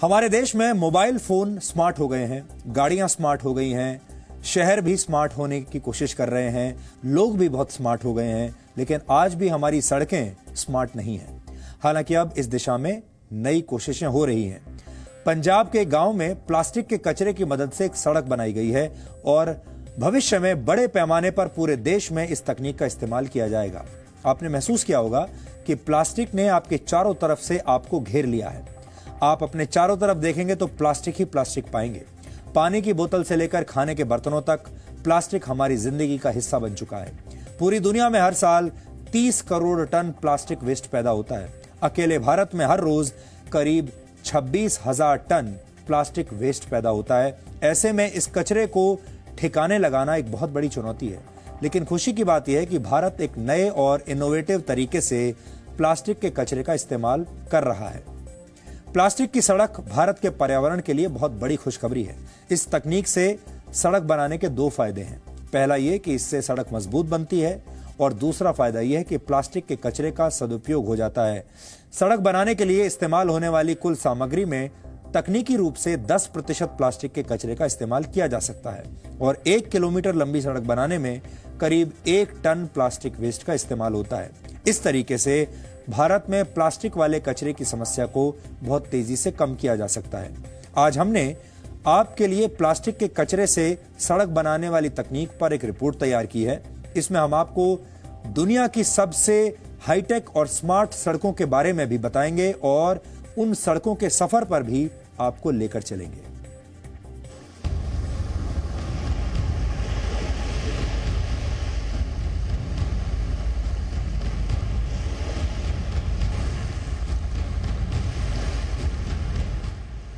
हमारे देश में मोबाइल फोन स्मार्ट हो गए हैं, गाड़ियां स्मार्ट हो गई हैं, शहर भी स्मार्ट होने की कोशिश कर रहे हैं, लोग भी बहुत स्मार्ट हो गए हैं, लेकिन आज भी हमारी सड़कें स्मार्ट नहीं हैं। हालांकि अब इस दिशा में नई कोशिशें हो रही हैं। पंजाब के गांव में प्लास्टिक के कचरे की मदद से एक सड़क बनाई गई है और भविष्य में बड़े पैमाने पर पूरे देश में इस तकनीक का इस्तेमाल किया जाएगा। आपने महसूस किया होगा कि प्लास्टिक ने आपके चारों तरफ से आपको घेर लिया है। आप अपने चारों तरफ देखेंगे तो प्लास्टिक ही प्लास्टिक पाएंगे। पानी की बोतल से लेकर खाने के बर्तनों तक प्लास्टिक हमारी जिंदगी का हिस्सा बन चुका है। पूरी दुनिया में हर साल 30 करोड़ टन प्लास्टिक वेस्ट पैदा होता है। अकेले भारत में हर रोज करीब 26,000 टन प्लास्टिक वेस्ट पैदा होता है। ऐसे में इस कचरे को ठिकाने लगाना एक बहुत बड़ी चुनौती है, लेकिन खुशी की बात यह है कि भारत एक नए और इनोवेटिव तरीके से प्लास्टिक के कचरे का इस्तेमाल कर रहा है। प्लास्टिक की सड़क भारत के पर्यावरण के लिए बहुत बड़ी खुशखबरी है। इस तकनीक से सड़क बनाने के दो फायदे हैं। पहला यह कि इससे सड़क मजबूत बनती है और दूसरा फायदा यह है कि प्लास्टिक के कचरे का सदुपयोग हो जाता है। सड़क बनाने के लिए इस्तेमाल होने वाली कुल सामग्री में तकनीकी रूप से 10% प्लास्टिक के कचरे का इस्तेमाल किया जा सकता है और 1 किलोमीटर लंबी सड़क बनाने में करीब 1 टन प्लास्टिक वेस्ट का इस्तेमाल होता है। इस तरीके से भारत में प्लास्टिक वाले कचरे की समस्या को बहुत तेजी से कम किया जा सकता है। आज हमने आपके लिए प्लास्टिक के कचरे से सड़क बनाने वाली तकनीक पर एक रिपोर्ट तैयार की है। इसमें हम आपको दुनिया की सबसे हाईटेक और स्मार्ट सड़कों के बारे में भी बताएंगे और उन सड़कों के सफर पर भी आपको लेकर चलेंगे।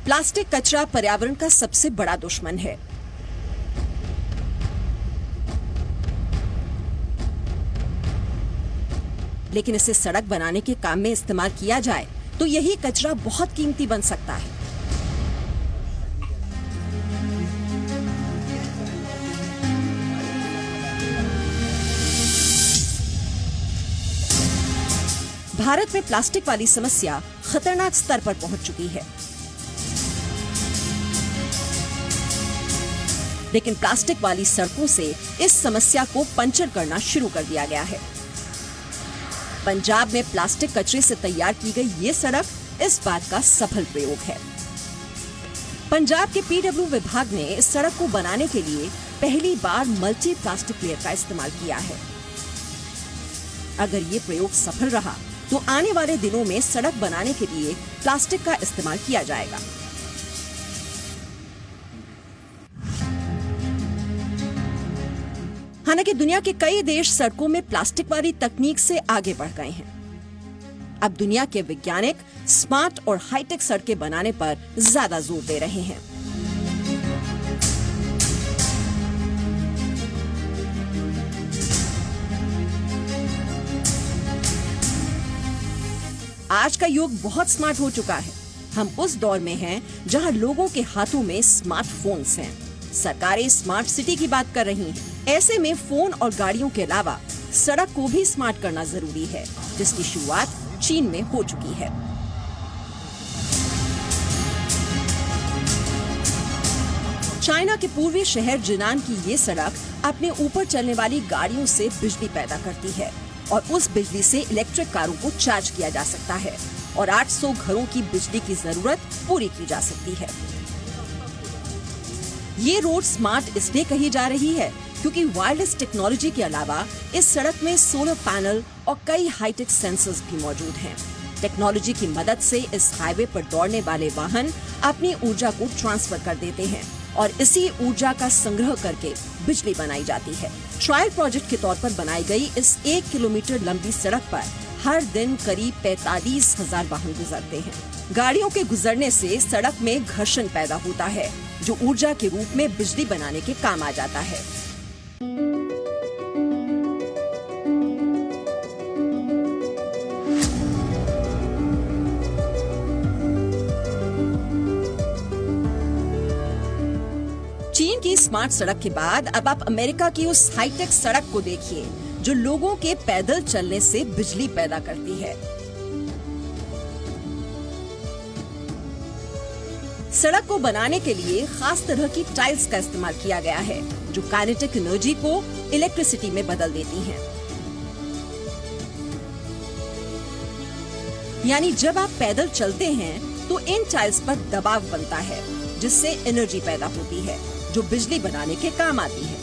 प्लास्टिक कचरा पर्यावरण का सबसे बड़ा दुश्मन है। लेकिन इसे सड़क बनाने के काम में इस्तेमाल किया जाए तो यही कचरा बहुत कीमती बन सकता है। भारत में प्लास्टिक वाली समस्या खतरनाक स्तर पर पहुंच चुकी है। लेकिन प्लास्टिक वाली सड़कों से इस समस्या को पंचर करना शुरू कर दिया गया है। पंजाब में प्लास्टिक कचरे से तैयार की गई ये सड़क इस बात का सफल प्रयोग है। पंजाब के पीडब्ल्यू विभाग ने इस सड़क को बनाने के लिए पहली बार मल्टी प्लास्टिक लेयर का इस्तेमाल किया है। अगर ये प्रयोग सफल रहा तो आने वाले दिनों में सड़क बनाने के लिए प्लास्टिक का इस्तेमाल किया जाएगा। हालांकि दुनिया के कई देश सड़कों में प्लास्टिक वाली तकनीक से आगे बढ़ गए हैं। अब दुनिया के वैज्ञानिक स्मार्ट और हाईटेक सड़कें बनाने पर ज्यादा जोर दे रहे हैं। आज का युग बहुत स्मार्ट हो चुका है। हम उस दौर में हैं जहां लोगों के हाथों में स्मार्टफोन्स हैं। सरकारें स्मार्ट सिटी की बात कर रही हैं। ऐसे में फोन और गाड़ियों के अलावा सड़क को भी स्मार्ट करना जरूरी है, जिसकी शुरुआत चीन में हो चुकी है। चाइना के पूर्वी शहर जिनान की ये सड़क अपने ऊपर चलने वाली गाड़ियों से बिजली पैदा करती है और उस बिजली से इलेक्ट्रिक कारों को चार्ज किया जा सकता है और 800 घरों की बिजली की जरूरत पूरी की जा सकती है। ये रोड स्मार्ट इसलिए कही जा रही है क्योंकि वायरलेस टेक्नोलॉजी के अलावा इस सड़क में सोलर पैनल और कई हाईटेक सेंसर्स भी मौजूद हैं। टेक्नोलॉजी की मदद से इस हाईवे पर दौड़ने वाले वाहन अपनी ऊर्जा को ट्रांसफर कर देते हैं और इसी ऊर्जा का संग्रह करके बिजली बनाई जाती है। ट्रायल प्रोजेक्ट के तौर पर बनाई गई इस 1 किलोमीटर लंबी सड़क पर हर दिन करीब 45,000 वाहन गुजरते हैं। गाड़ियों के गुजरने से सड़क में घर्षण पैदा होता है, जो ऊर्जा के रूप में बिजली बनाने के काम आ जाता है। चीन की स्मार्ट सड़क के बाद अब आप अमेरिका की उस हाईटेक सड़क को देखिए जो लोगों के पैदल चलने से बिजली पैदा करती है। सड़क को बनाने के लिए खास तरह की टाइल्स का इस्तेमाल किया गया है जो काइनेटिक एनर्जी को इलेक्ट्रिसिटी में बदल देती हैं। यानी जब आप पैदल चलते हैं तो इन टाइल्स पर दबाव बनता है जिससे एनर्जी पैदा होती है जो बिजली बनाने के काम आती है।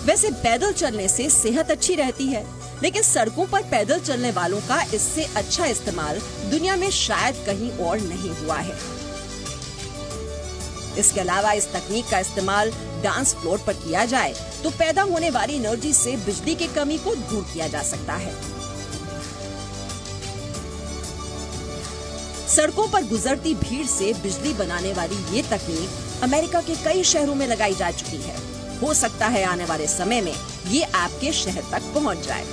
वैसे पैदल चलने से सेहत अच्छी रहती है, लेकिन सड़कों पर पैदल चलने वालों का इससे अच्छा इस्तेमाल दुनिया में शायद कहीं और नहीं हुआ है। इसके अलावा इस तकनीक का इस्तेमाल डांस फ्लोर पर किया जाए तो पैदा होने वाली एनर्जी से बिजली की कमी को दूर किया जा सकता है। सड़कों पर गुजरती भीड़ से बिजली बनाने वाली ये तकनीक अमेरिका के कई शहरों में लगाई जा चुकी है। हो सकता है आने वाले समय में ये आपके शहर तक पहुंच जाए।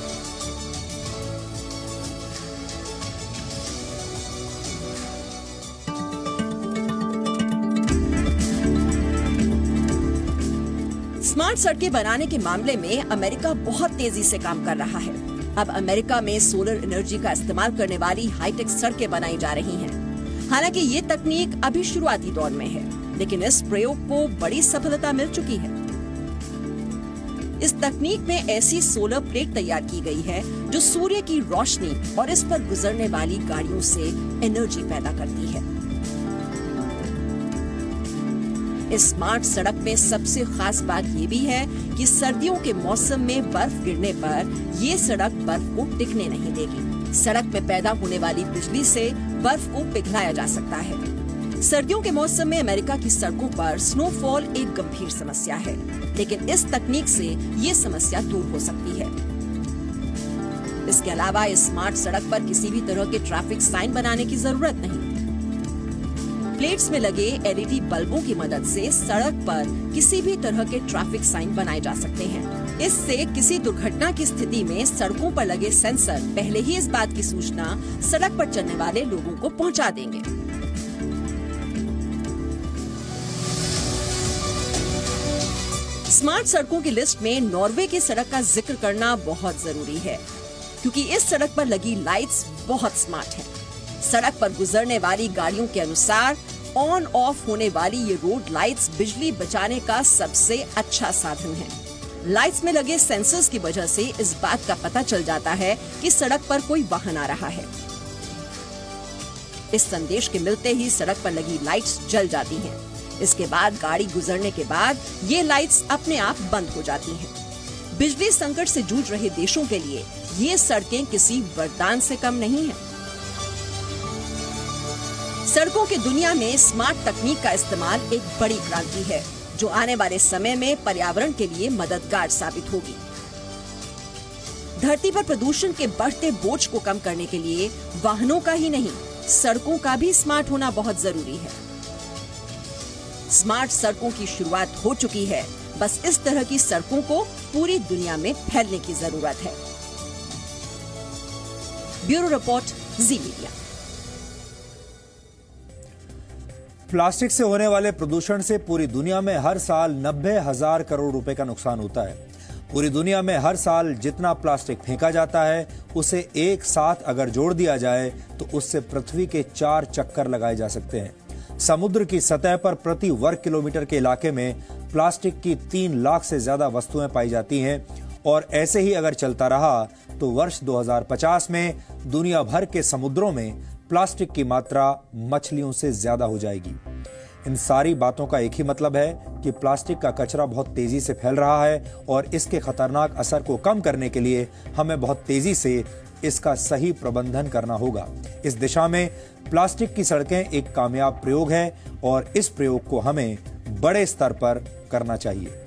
स्मार्ट सड़कें बनाने के मामले में अमेरिका बहुत तेजी से काम कर रहा है। अब अमेरिका में सोलर एनर्जी का इस्तेमाल करने वाली हाईटेक सड़कें बनाई जा रही हैं। हालांकि ये तकनीक अभी शुरुआती दौर में है, लेकिन इस प्रयोग को बड़ी सफलता मिल चुकी है। इस तकनीक में ऐसी सोलर प्लेट तैयार की गई है जो सूर्य की रोशनी और इस पर गुजरने वाली गाड़ियों से एनर्जी पैदा करती है। इस स्मार्ट सड़क में सबसे खास बात ये भी है कि सर्दियों के मौसम में बर्फ गिरने पर ये सड़क बर्फ को टिकने नहीं देगी। सड़क में पैदा होने वाली बिजली से बर्फ को पिघलाया जा सकता है। सर्दियों के मौसम में अमेरिका की सड़कों पर स्नोफॉल एक गंभीर समस्या है, लेकिन इस तकनीक से ये समस्या दूर हो सकती है। इसके अलावा इस स्मार्ट सड़क पर किसी भी तरह के ट्रैफिक साइन बनाने की जरूरत नहीं। प्लेट्स में लगे एलईडी बल्बों की मदद से सड़क पर किसी भी तरह के ट्रैफिक साइन बनाए जा सकते हैं। इससे किसी दुर्घटना की स्थिति में सड़कों पर लगे सेंसर पहले ही इस बात की सूचना सड़क पर चलने वाले लोगों को पहुंचा देंगे। स्मार्ट सड़कों की लिस्ट में नॉर्वे की सड़क का जिक्र करना बहुत जरूरी है, क्योंकि इस सड़क पर लगी लाइट्स बहुत स्मार्ट हैं। सड़क पर गुजरने वाली गाड़ियों के अनुसार ऑन ऑफ होने वाली ये रोड लाइट्स बिजली बचाने का सबसे अच्छा साधन है। लाइट्स में लगे सेंसर्स की वजह से इस बात का पता चल जाता है कि सड़क पर कोई वाहन आ रहा है। इस संदेश के मिलते ही सड़क पर लगी लाइट्स जल जाती हैं। इसके बाद गाड़ी गुजरने के बाद ये लाइट्स अपने आप बंद हो जाती हैं। बिजली संकट से जूझ रहे देशों के लिए ये सड़कें किसी वरदान से कम नहीं है। सड़कों की दुनिया में स्मार्ट तकनीक का इस्तेमाल एक बड़ी क्रांति है जो आने वाले समय में पर्यावरण के लिए मददगार साबित होगी। धरती पर प्रदूषण के बढ़ते बोझ को कम करने के लिए वाहनों का ही नहीं, सड़कों का भी स्मार्ट होना बहुत जरूरी है। स्मार्ट सड़कों की शुरुआत हो चुकी है, बस इस तरह की सड़कों को पूरी दुनिया में फैलने की जरूरत है। ब्यूरो रिपोर्ट, जी मीडिया। प्लास्टिक से होने वाले प्रदूषण से पूरी दुनिया में हर साल 90,000 करोड़ रुपए का नुकसान होता है। पूरी दुनिया में हर साल जितना प्लास्टिक फेंका जाता है उसे एक साथ अगर जोड़ दिया जाए तो उससे पृथ्वी के 4 चक्कर लगाए जा सकते हैं। समुद्र की सतह पर प्रति वर्ग किलोमीटर के इलाके में प्लास्टिक की 3 लाख से ज्यादा वस्तुएं पाई जाती हैं और ऐसे ही अगर चलता रहा तो वर्ष 2050 में दुनिया भर के समुद्रों में प्लास्टिक की मात्रा मछलियों से ज्यादा हो जाएगी। इन सारी बातों का एक ही मतलब है कि प्लास्टिक का कचरा बहुत तेजी से फैल रहा है और इसके खतरनाक असर को कम करने के लिए हमें बहुत तेजी से इसका सही प्रबंधन करना होगा। इस दिशा में प्लास्टिक की सड़कें एक कामयाब प्रयोग है और इस प्रयोग को हमें बड़े स्तर पर करना चाहिए।